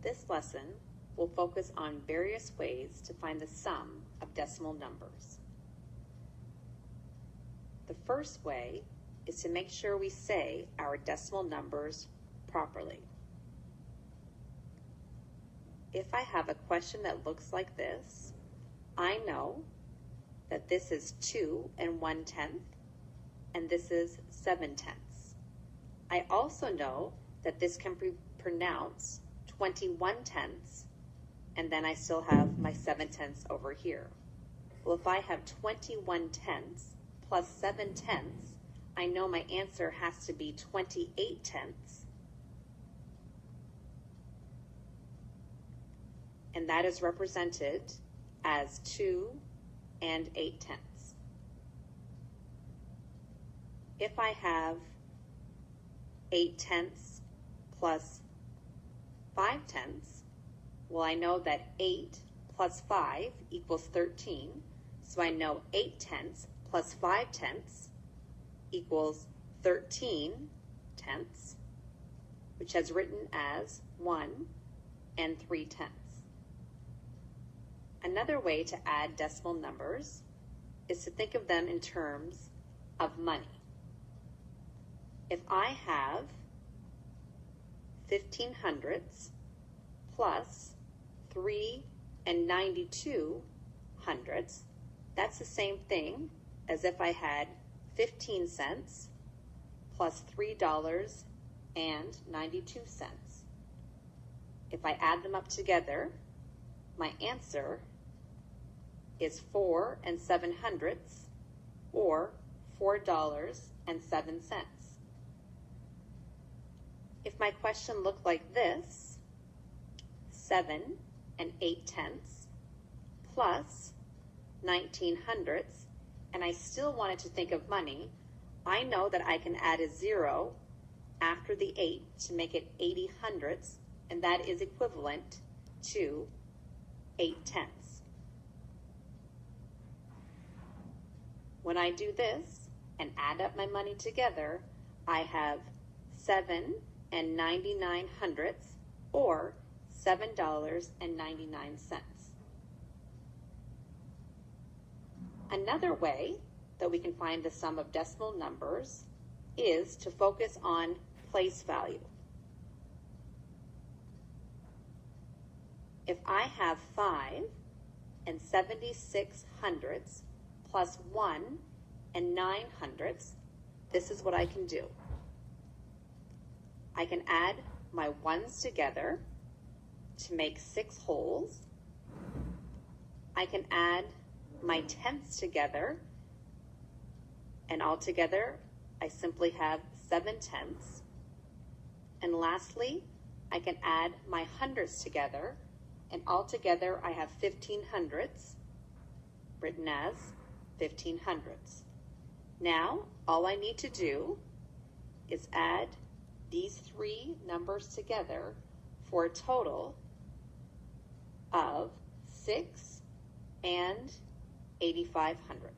This lesson will focus on various ways to find the sum of decimal numbers. The first way is to make sure we say our decimal numbers properly. If I have a question that looks like this, I know that this is 2 1/10 and this is 7/10. I also know that this can be pronounced 21/10, and then I still have my 7/10 over here. Well, if I have 21/10 plus 7/10, I know my answer has to be 28/10, and that is represented as 2 8/10. If I have 8/10 plus 5/10, well, I know that 8 plus 5 equals 13, so I know 8/10 plus 5/10 equals 13/10, which is written as 1 3/10. Another way to add decimal numbers is to think of them in terms of money. If I have 1500s plus 3 9200s, that's the same thing as if I had 15 cents plus $3.92. If I add them up together, my answer is 4 7/100, or $4.07. If my question looked like this, 7 8/10 plus 1900s, and I still wanted to think of money, I know that I can add a 0 after the 8 to make it 80/100, and that is equivalent to 8/10. When I do this and add up my money together, I have 7 9900, or $7.99. Another way that we can find the sum of decimal numbers is to focus on place value. If I have 5 7600 plus 1 900, this is what I can do. I can add my ones together to make 6 wholes. I can add my tenths together, and altogether I simply have 7/10. And lastly, I can add my hundredths together, and altogether I have 1500s, written as 1500s. Now, all I need to do is add these 3 numbers together for a total of 6 8500.